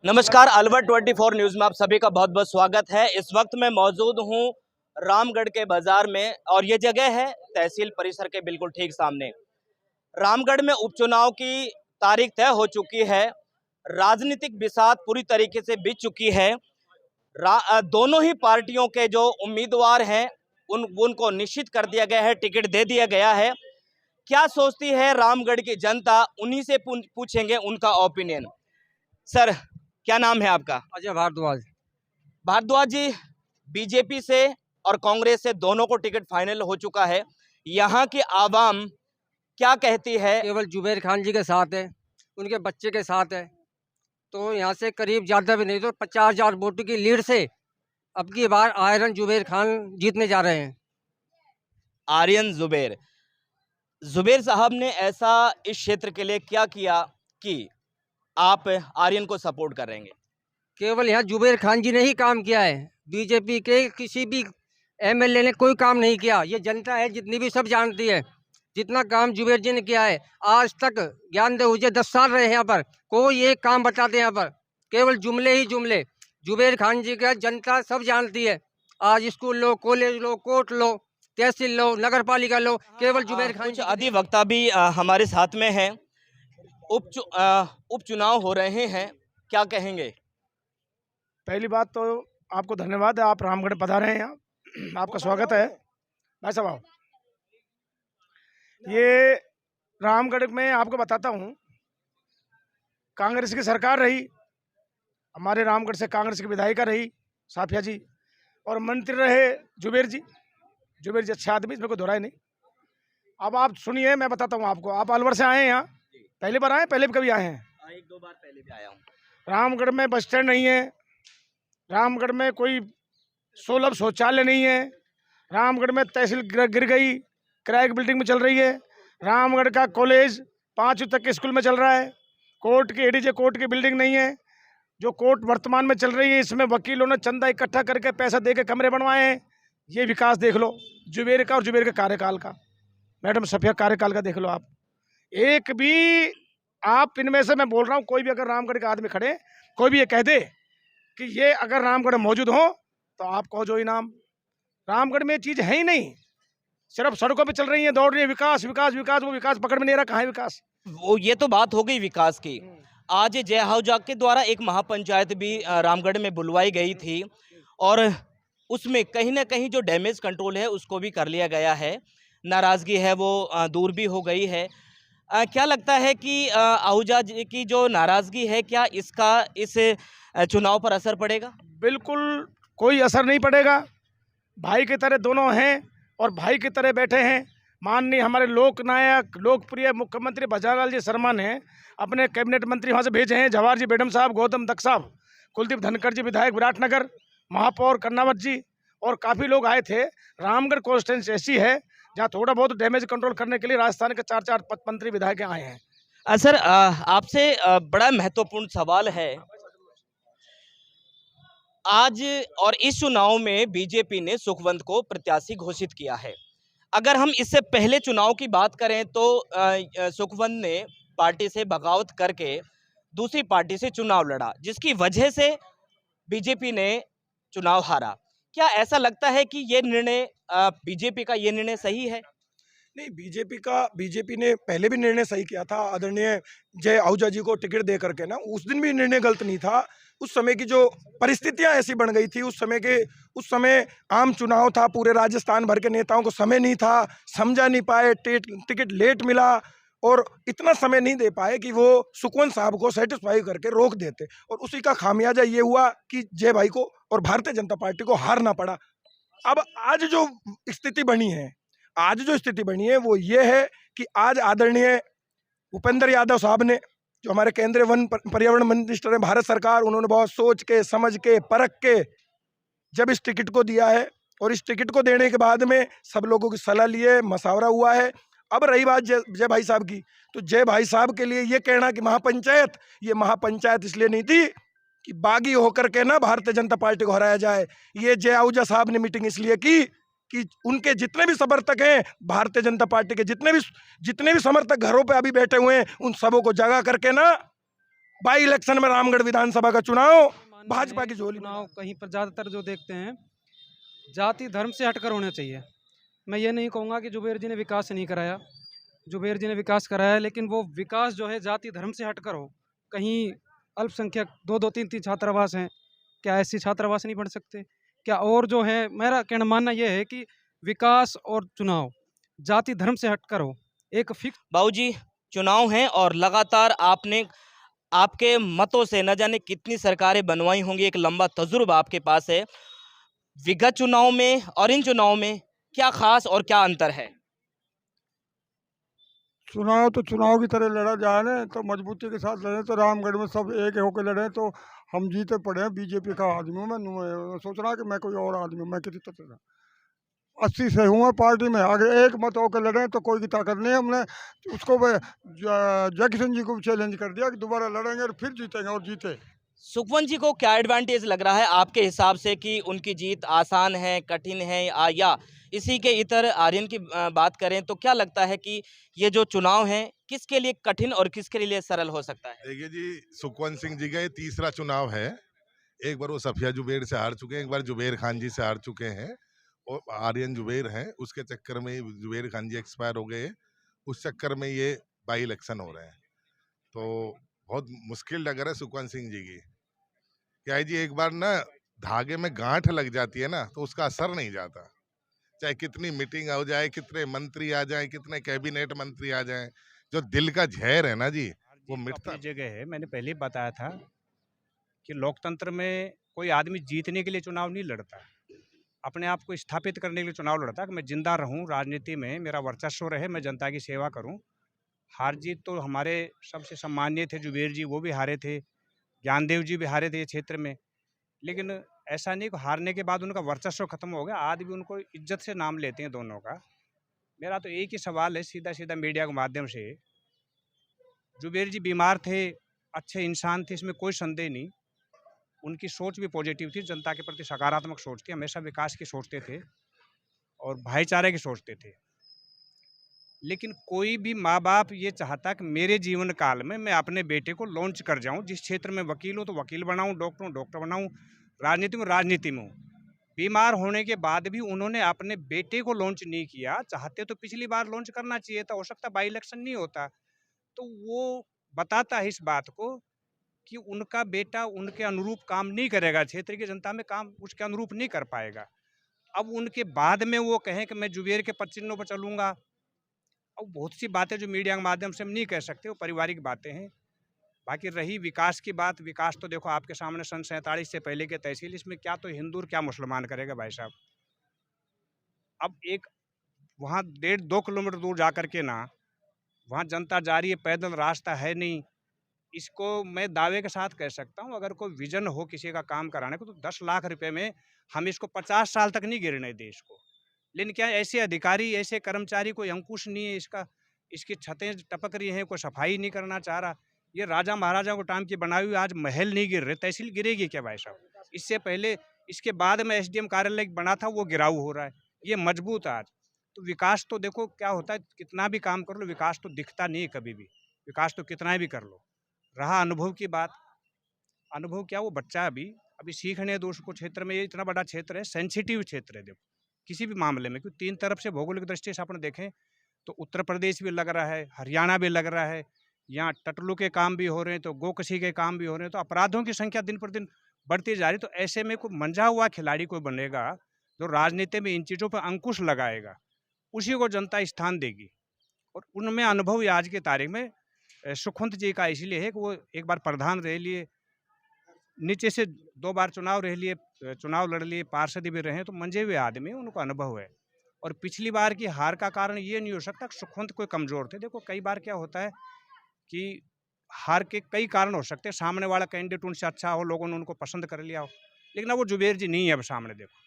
नमस्कार, अलवर 24 न्यूज़ में आप सभी का बहुत बहुत स्वागत है। इस वक्त मैं मौजूद हूं रामगढ़ के बाजार में और ये जगह है तहसील परिसर के बिल्कुल ठीक सामने। रामगढ़ में उपचुनाव की तारीख तय हो चुकी है। राजनीतिक बिसात पूरी तरीके से बीत चुकी है। दोनों ही पार्टियों के जो उम्मीदवार हैं उनको निश्चित कर दिया गया है, टिकट दे दिया गया है। क्या सोचती है रामगढ़ की जनता, उन्हीं से पूछेंगे उनका ओपिनियन। सर, क्या नाम है आपका? अजय भारद्वाज। भारद्वाज जी, बीजेपी से और कांग्रेस से दोनों को टिकट फाइनल हो चुका है। यहाँ की आवाम क्या कहती है? केवल जुबैर खान जी के साथ है, उनके बच्चे के साथ है। तो यहाँ से करीब ज़्यादा भी नहीं तो 50,000 वोटों की लीड से अब की बार आयरन जुबैर खान जीतने जा रहे हैं। आर्यन जुबैर जुबैर साहब ने ऐसा इस क्षेत्र के लिए क्या किया कि आप आर्यन को सपोर्ट करेंगे? केवल यहाँ जुबैर खान जी ने ही काम किया है, बीजेपी के किसी भी एमएलए ने कोई काम नहीं किया। ये जनता है जितनी भी सब जानती है, जितना काम जुबैर जी ने किया है। आज तक ज्ञान दे मुझे 10 साल रहे यहाँ पर, कोई एक काम बताते यहाँ पर, केवल जुमले ही जुमले। जुबैर खान जी का जनता सब जानती है। आज स्कूल लो, कॉलेज लो, कोर्ट लो, तहसील लो, नगर पालिका लो, केवल जुबैर खान कुछ जी। अधिवक्ता भी हमारे साथ में हैं। उपचुनाव हो रहे हैं, क्या कहेंगे? पहली बात तो आपको धन्यवाद है, आप रामगढ़ पधारे हैं यहाँ, आपका स्वागत है। भाई साहब आओ। ये रामगढ़ में आपको बताता हूँ, कांग्रेस की सरकार रही, हमारे रामगढ़ से कांग्रेस की विधायिका रही साफिया जी, और मंत्री रहे जुबैर जी। जुबैर जी अच्छे आदमी, इसमें कोई दोहराई नहीं। अब आप सुनिए, मैं बताता हूँ आपको। आप अलवर से आए हैं यहाँ, पहली बार आए, पहले भी कभी आए हैं? एक दो बार पहले भी आया हूँ। रामगढ़ में बस स्टैंड नहीं है, रामगढ़ में कोई सुलभ शौचालय नहीं है, रामगढ़ में तहसील गिर गई, किराए की बिल्डिंग में चल रही है। रामगढ़ का कॉलेज 5वीं तक के स्कूल में चल रहा है। कोर्ट की एडीजे कोर्ट की बिल्डिंग नहीं है। जो कोर्ट वर्तमान में चल रही है, इसमें वकीलों ने चंदा इकट्ठा करके पैसा दे के कमरे बनवाए हैं। ये विकास देख लो जुबैर का और जुबैर के कार्यकाल का। मैडम सफिया कार्यकाल का देख लो आप। एक भी आप इनमें से, मैं बोल रहा हूँ, कोई भी अगर रामगढ़ के आदमी खड़े, कोई भी ये कह दे कि ये अगर रामगढ़ मौजूद हो तो आप कहो जो इनाम। रामगढ़ में ये चीज़ है ही नहीं, सिर्फ सड़कों पे चल रही है, दौड़ रही है विकास विकास विकास। वो विकास पकड़ में नहीं रहा, कहाँ है विकास? वो ये तो बात हो गई विकास की। आज जय हाउजा के द्वारा एक महापंचायत भी रामगढ़ में बुलवाई गई थी और उसमें कहीं ना कहीं जो डैमेज कंट्रोल है उसको भी कर लिया गया है। नाराज़गी है वो दूर भी हो गई है। क्या लगता है कि आहूजा जी की जो नाराज़गी है, क्या इसका इस चुनाव पर असर पड़ेगा? बिल्कुल कोई असर नहीं पड़ेगा। भाई की तरह दोनों हैं और भाई की तरह बैठे हैं। माननीय हमारे लोकनायक लोकप्रिय मुख्यमंत्री भजनलाल जी शर्मा ने अपने कैबिनेट मंत्री वहाँ से भेजे हैं। जवाहर जी बेडम साहब, गौतम दक्ष साहब, कुलदीप धनखड़ जी विधायक विराटनगर, महापौर कर्नावत जी, और काफ़ी लोग आए थे। रामगढ़ कॉन्स्टिट्यूंसी ऐसी है जहाँ थोड़ा बहुत डैमेज कंट्रोल करने के लिए राजस्थान के 4 मंत्री विधायक आए हैं। सर, आपसे बड़ा महत्वपूर्ण सवाल है। आज और इस चुनाव में बीजेपी ने सुखवंत को प्रत्याशी घोषित किया है। अगर हम इससे पहले चुनाव की बात करें तो सुखवंत ने पार्टी से बगावत करके दूसरी पार्टी से चुनाव लड़ा, जिसकी वजह से बीजेपी ने चुनाव हारा। क्या ऐसा लगता है कि ये निर्णय, बीजेपी का ये निर्णय सही है? नहीं, बीजेपी ने पहले भी निर्णय सही किया था। आदरणीय जय आहूजा जी को टिकट दे करके ना, उस दिन भी निर्णय गलत नहीं था। उस समय की जो परिस्थितियां ऐसी बन गई थी, उस समय आम चुनाव था, पूरे राजस्थान भर के नेताओं को समय नहीं था, समझा नहीं पाए, टिकट लेट मिला और इतना समय नहीं दे पाए कि वो सुखवंत साहब को सेटिस्फाई करके रोक देते। और उसी का खामियाजा ये हुआ कि जय भाई को और भारतीय जनता पार्टी को हारना पड़ा। अब आज जो स्थिति बनी है वो ये है कि आज आदरणीय भूपेंद्र यादव साहब ने, जो हमारे केंद्रीय वन पर्यावरण मिनिस्टर हैं भारत सरकार, उन्होंने बहुत सोच के समझ के परख के जब इस टिकट को दिया है, और इस टिकट को देने के बाद में सब लोगों की सलाह लिए मशवरा हुआ है। अब रही बात जय भाई साहब की, तो जय भाई साहब के लिए ये कहना कि ये महापंचायत इसलिए नहीं थी कि बागी होकर के ना भारतीय जनता पार्टी को हराया जाए। ये जय आहूजा साहब ने मीटिंग इसलिए की कि उनके जितने भी समर्थक हैं, भारतीय जनता पार्टी के जितने भी समर्थक घरों पे अभी बैठे हुए हैं, उन सबों को जगा करके ना बाई इलेक्शन में रामगढ़ विधानसभा का चुनाव भाजपा की झोली में। चुनाव कहीं पर ज़्यादातर जो देखते हैं जाति धर्म से हटकर होना चाहिए। मैं ये नहीं कहूँगा कि जुबेर जी ने विकास नहीं कराया, जुबेर जी ने विकास कराया, लेकिन वो विकास जो है जाति धर्म से हटकर हो। कहीं अल्पसंख्यक 2-2 3-3 छात्रावास हैं, क्या ऐसी छात्रावास नहीं बन सकते? क्या और जो है, मेरा कहना मानना ये है कि विकास और चुनाव जाति धर्म से हटकर हो। एक फिक्स बाबूजी, चुनाव हैं और लगातार आपने आपके मतों से न जाने कितनी सरकारें बनवाई होंगी, एक लंबा तजुर्बा आपके पास है। विगत चुनाव में और इन चुनाव में क्या खास और क्या अंतर है? चुनाव तो चुनाव की तरह लड़ा जाए ना, तो मजबूती के साथ लड़े। तो रामगढ़ में सब एक होकर लड़े तो हम जीते पड़े हैं। बीजेपी का आदमी हूँ मैं सोच रहा कि मैं कोई और आदमी हूँ। मैं किसी तरह 80 से हूँ पार्टी में, आगे एक मत होकर लड़े तो कोई की ताकत नहीं है। हमने उसको जय किशन जी को चैलेंज कर दिया कि दोबारा लड़ेंगे और फिर जीतेंगे, और जीते। सुखवंत जी को क्या एडवांटेज लग रहा है आपके हिसाब से कि उनकी जीत आसान है, कठिन है, या इसी के इतर आर्यन की बात करें तो क्या लगता है कि ये जो चुनाव है किसके लिए कठिन और किसके लिए सरल हो सकता है? देखिए जी, सुखवंत सिंह जी का ये तीसरा चुनाव है। एक बार वो सफिया जुबेर से हार चुके हैं, एक बार जुबेर खान जी से हार चुके हैं, और आर्यन जुबेर हैं। उसके चक्कर में जुबेर खान जी एक्सपायर हो गए, उस चक्कर में ये बाई इलेक्शन हो रहे हैं। तो बहुत मुश्किल लग रहा है सुखवंत सिंह जी की। क्या है जी, एक बार ना धागे में गांठ लग जाती है ना, तो उसका असर नहीं जाता। चाहे कितनी मीटिंग हो जाए, कितने मंत्री आ जाएं, कितने कैबिनेट मंत्री आ जाएं, जो दिल का जहर है ना जी, वो मिटता अपनी जगह है। मैंने पहले ही बताया था कि लोकतंत्र में कोई आदमी जीतने के लिए चुनाव नहीं लड़ता, अपने आप को स्थापित करने के लिए चुनाव लड़ता है कि मैं जिंदा रहूं राजनीति में, मेरा वर्चस्व रहे, मैं जनता की सेवा करूं। हार जीत तो हमारे सबसे सम्मानीय थे जुबेर जी, वो भी हारे थे, ज्ञानदेव जी भी हारे थे ये क्षेत्र में। लेकिन ऐसा नहीं कि हारने के बाद उनका वर्चस्व खत्म हो गया, आज भी उनको इज्जत से नाम लेते हैं दोनों का। मेरा तो एक ही सवाल है सीधा सीधा मीडिया के माध्यम से, जुबेर जी बीमार थे, अच्छे इंसान थे, इसमें कोई संदेह नहीं। उनकी सोच भी पॉजिटिव थी, जनता के प्रति सकारात्मक सोच थी, हमेशा विकास की सोचते थे और भाईचारे की सोचते थे। लेकिन कोई भी माँ बाप ये चाहता कि मेरे जीवन काल में मैं अपने बेटे को लॉन्च कर जाऊं, जिस क्षेत्र में वकील हूँ तो वकील बनाऊं, डॉक्टर हूँ डॉक्टर बनाऊं, राजनीति में राजनीति में हूँ। बीमार होने के बाद भी उन्होंने अपने बेटे को लॉन्च नहीं किया। चाहते तो पिछली बार लॉन्च करना चाहिए था, हो सकता बाई इलेक्शन नहीं होता। तो वो बताता है इस बात को कि उनका बेटा उनके अनुरूप काम नहीं करेगा, क्षेत्र की जनता में काम उसके अनुरूप नहीं कर पाएगा। अब उनके बाद में वो कहें कि मैं जुबेर के पद चिन्हों पर चलूँगा। अब बहुत सी बातें जो मीडिया के माध्यम से हम नहीं कह सकते, वो पारिवारिक बातें हैं। बाकी रही विकास की बात, विकास तो देखो आपके सामने सन 47 से पहले के तहसील, इसमें क्या तो हिंदू और क्या मुसलमान करेगा भाई साहब। अब एक वहाँ 1.5-2 किलोमीटर दूर जा कर के ना, वहाँ जनता जा रही है, पैदल रास्ता है नहीं। इसको मैं दावे के साथ कह सकता हूँ, अगर कोई विजन हो किसी का काम कराने को तो 10 लाख रुपए में हम इसको 50 साल तक नहीं गिरने दें इसको। लेकिन क्या ऐसे अधिकारी, ऐसे कर्मचारी, कोई अंकुश नहीं है इसका, इसकी छतें टपक रही हैं, कोई सफाई नहीं करना चाह रहा। ये राजा महाराजा को टाइम की बनाई हुई आज महल नहीं गिर रहे, तहसील गिरेगी क्या भाई साहब? इससे पहले इसके बाद में SDM कार्यालय बना था, वो गिराऊ हो रहा है, ये मजबूत आज। तो विकास तो देखो क्या होता है, कितना भी काम कर लो विकास तो दिखता नहीं है कभी भी, विकास तो कितना भी कर लो। रहा अनुभव की बात, अनुभव क्या, वो बच्चा अभी सीखने दो उसको। क्षेत्र में ये इतना बड़ा क्षेत्र है, सेंसिटिव क्षेत्र है देखो किसी भी मामले में, क्योंकि 3 तरफ से भौगोलिक दृष्टि से अपन देखें तो उत्तर प्रदेश भी लग रहा है, हरियाणा भी लग रहा है, यहाँ टटलू के काम भी हो रहे हैं, तो गोकशी के काम भी हो रहे हैं, तो अपराधों की संख्या दिन पर दिन बढ़ती जा रही। तो ऐसे में कोई मंझा हुआ खिलाड़ी कोई बनेगा जो राजनीति में इन चीज़ों पर अंकुश लगाएगा, उसी को जनता स्थान देगी। और उनमें अनुभव ये आज की तारीख में सुखवंत जी का इसलिए है कि वो एक बार प्रधान रह लिए, नीचे से 2 बार चुनाव रह लिए, चुनाव लड़ लिए, पार्षद भी रहे, तो मंजे हुए आदमी, उनको अनुभव है। और पिछली बार की हार का कारण ये नहीं हो सकता कि सुखवंत कोई कमज़ोर थे। देखो कई बार क्या होता है कि हार के कई कारण हो सकते हैं, सामने वाला कैंडिडेट उनसे अच्छा हो, लोगों ने उनको पसंद कर लिया हो, लेकिन अब वो जुबेर जी नहीं है अब सामने देखो।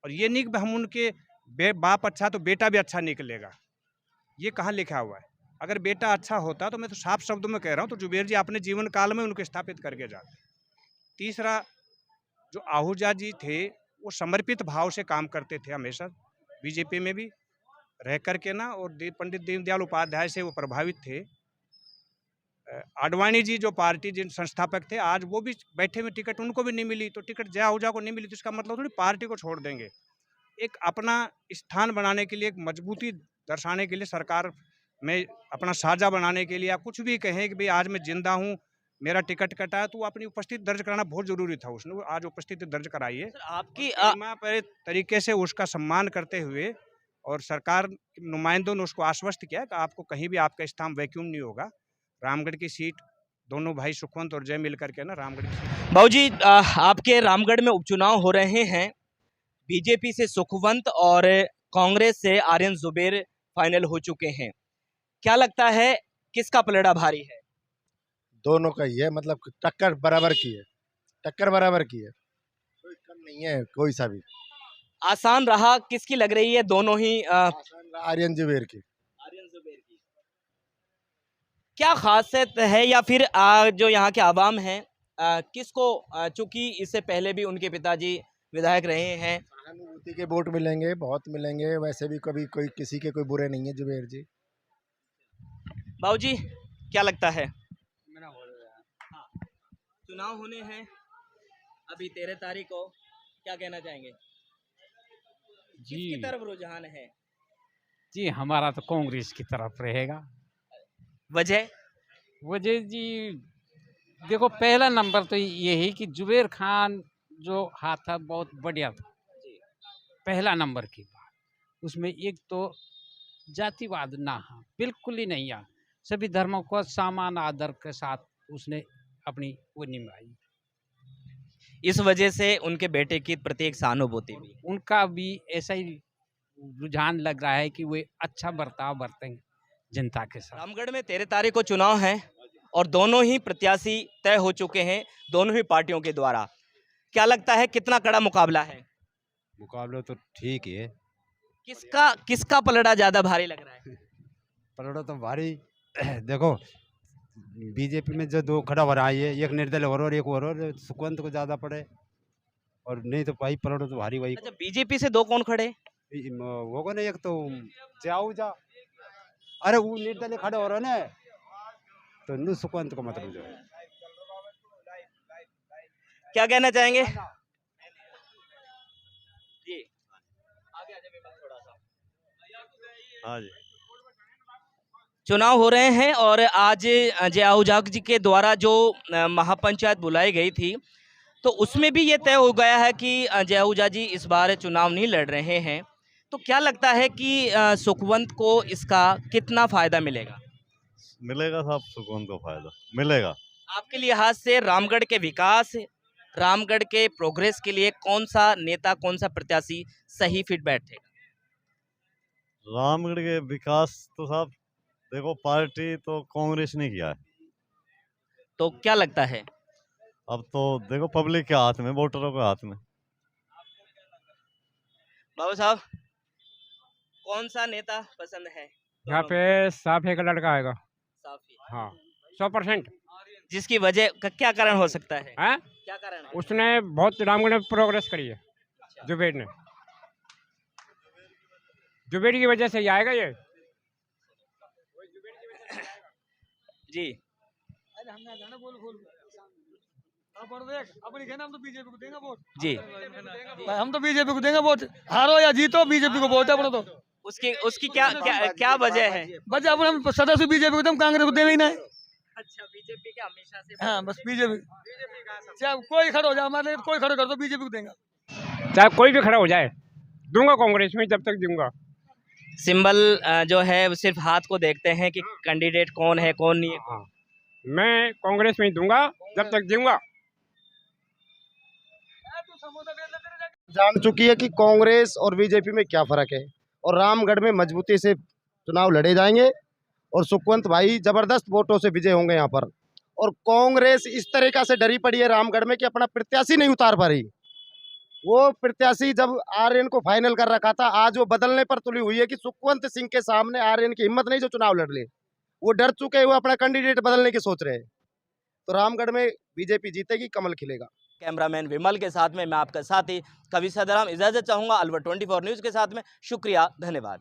और ये नहीं कि हम उनके बाप अच्छा तो बेटा भी अच्छा निकलेगा, ये कहाँ लिखा हुआ है? अगर बेटा अच्छा होता तो मैं तो साफ शब्दों में कह रहा हूँ, तो जुबेर जी अपने जीवन काल में उनको स्थापित करके जाते। तीसरा, जो आहूजा जी थे वो समर्पित भाव से काम करते थे हमेशा, बीजेपी में भी रह कर के ना, और पंडित दीनदयाल उपाध्याय से वो प्रभावित थे। आडवाणी जी जो पार्टी जिन संस्थापक थे, आज वो भी बैठे हुए, टिकट उनको भी नहीं मिली, तो टिकट जया आहूजा को नहीं मिली तो इसका मतलब थोड़ी पार्टी को छोड़ देंगे। एक अपना स्थान बनाने के लिए, एक मजबूती दर्शाने के लिए, सरकार में अपना साझा बनाने के लिए, या कुछ भी कहें कि भाई आज मैं जिंदा हूँ, मेरा टिकट कटा है, तो वो अपनी उपस्थिति दर्ज कराना बहुत जरूरी था। उसने आज उपस्थिति दर्ज कराई है। आपकी पर तरीके से उसका सम्मान करते हुए, और सरकार के नुमाइंदों ने उसको आश्वस्त किया कि आपको कहीं भी आपका स्थान वैक्यूम नहीं होगा। रामगढ़ की सीट दोनों भाई सुखवंत और जय मिल करके ना रामगढ़ की सीट। बाबूजी, आपके रामगढ़ में उपचुनाव हो रहे हैं। बीजेपी से सुखवंत और कांग्रेस से आर्यन जुबेर फाइनल हो चुके हैं। क्या लगता है किसका पलड़ा भारी है? दोनों का ही है, मतलब टक्कर बराबर की है, टक्कर बराबर की है, कोई कम नहीं है कोई सा भी। आसान रहा किसकी लग रही है? दोनों ही आर्यन जुबेर की। आर्यन जुबेर की। क्या खासियत है, या फिर जो यहाँ के आवाम हैं किसको, चूंकि इससे पहले भी उनके पिताजी विधायक रहे हैं, सहानुभूति के वोट मिलेंगे, बहुत मिलेंगे। वैसे भी कभी कोई किसी के कोई बुरे नहीं है जुबेर जी। बाबूजी क्या लगता है? हाँ, चुनाव होने हैं अभी 13 तारीख को, क्या कहना चाहेंगे? जी किसकी तरफ रुझान है? जी, हमारा तो कांग्रेस की तरफ रहेगा। वजह? वजह जी देखो, पहला नंबर तो यही कि जुबेर खान जो हाथ था बहुत बढ़िया था, पहला नंबर की बात। उसमें एक तो जातिवाद ना, बिल्कुल ही नहीं आ, सभी धर्मों को समान आदर के साथ उसने अपनी वो निभाई। इस वजह से उनके बेटे की प्रति एक सहानुभूति भी, उनका भी ऐसा ही रुझान लग रहा है कि वे अच्छा बर्ताव बरतेंगे जनता के साथ। रामगढ़ में 13 तारीख को चुनाव है और दोनों ही प्रत्याशी तय हो चुके हैं, दोनों ही पार्टियों के द्वारा। क्या लगता है कितना कड़ा मुकाबला है? मुकाबला तो ठीक है। किसका पलड़ा ज्यादा भारी लग रहा है? पलड़ा तो भारी देखो, बीजेपी में जो दो खड़ा हो रहा है, एक निर्दलीय और एक और सुखवंत को ज्यादा पड़े, और नहीं तो भाई पलड़ा तो भारी वही। अच्छा, बीजेपी से दो कौन खड़े? होगा ना, एक तो जाऊजा, अरे वो निर्दलीय खड़े हो रहे ना, तो नु सुखवंत को मतलब जो है। क्या कहना चाहेंगे जी? आगे आ जाइए थोड़ा सा। हाँ जी, चुनाव हो रहे हैं और आज जय आहूजा जी के द्वारा जो महापंचायत बुलाई गई थी, तो उसमें भी ये तय हो गया है कि जय आहूजा जी इस बार चुनाव नहीं लड़ रहे हैं। तो क्या लगता है कि सुखवंत को इसका कितना फायदा मिलेगा? मिलेगा साहब, सुकून को फायदा मिलेगा। आपके लिहाज से रामगढ़ के विकास, रामगढ़ के प्रोग्रेस के लिए कौन सा नेता, कौन सा प्रत्याशी सही फिट बैठेगा? रामगढ़ के विकास तो साहब देखो, पार्टी तो कांग्रेस ने किया है, तो क्या लगता है? अब तो देखो पब्लिक के हाथ में, वोटरों के हाथ में। बाबू साहब, कौन सा नेता पसंद है? यहाँ पे साफे का लड़का आएगा। साफी। हाँ, 100%। जिसकी वजह का क्या कारण हो सकता है? हाँ? क्या कारण है? उसने बहुत रामगढ़ में प्रोग्रेस करी है, जुबेर ने। जुबेर की वजह से ही आएगा ये। जी, जी, हम तो बीजेपी को देंगे वोट, हारो या जीतो बीजेपी को वोट है अपना। तो उसकी क्या क्या क्या वजह है? वजह अपने हम सदस्य बीजेपी को, हम कांग्रेस को देंगे ही नहीं। अच्छा, बीजेपी के हमेशा से। हाँ, बस बीजेपी, चाहे कोई खड़ा हो जाए हमारे लिए, कोई खड़ा कर दो बीजेपी को देंगे। चाहे कोई भी खड़ा हो जाए, दूंगा कांग्रेस में जब तक दूंगा। सिंबल जो है वो सिर्फ हाथ को देखते हैं कि कैंडिडेट कौन है कौन नहीं है। हाँ, मैं कांग्रेस में ही दूंगा जब तक दूंगा। जान चुकी है कि कांग्रेस और बीजेपी में क्या फर्क है, और रामगढ़ में मजबूती से चुनाव लड़े जाएंगे और सुखवंत भाई जबरदस्त वोटों से विजय होंगे यहाँ पर। और कांग्रेस इस तरीका से डरी पड़ी है रामगढ़ में कि अपना प्रत्याशी नहीं उतार पा रही। वो प्रत्याशी जब आर्यन को फाइनल कर रखा था, आज वो बदलने पर तुली हुई है कि सुखवंत सिंह के सामने आर्यन की हिम्मत नहीं जो चुनाव लड़ ले। वो डर चुके हैं, वो अपना कैंडिडेट बदलने की सोच रहे हैं। तो रामगढ़ में बीजेपी जीतेगी, कमल खिलेगा। कैमरामैन विमल के साथ में मैं आपका साथी कवि सदराम इजाजत चाहूंगा। अलवर 24 न्यूज के साथ में शुक्रिया, धन्यवाद।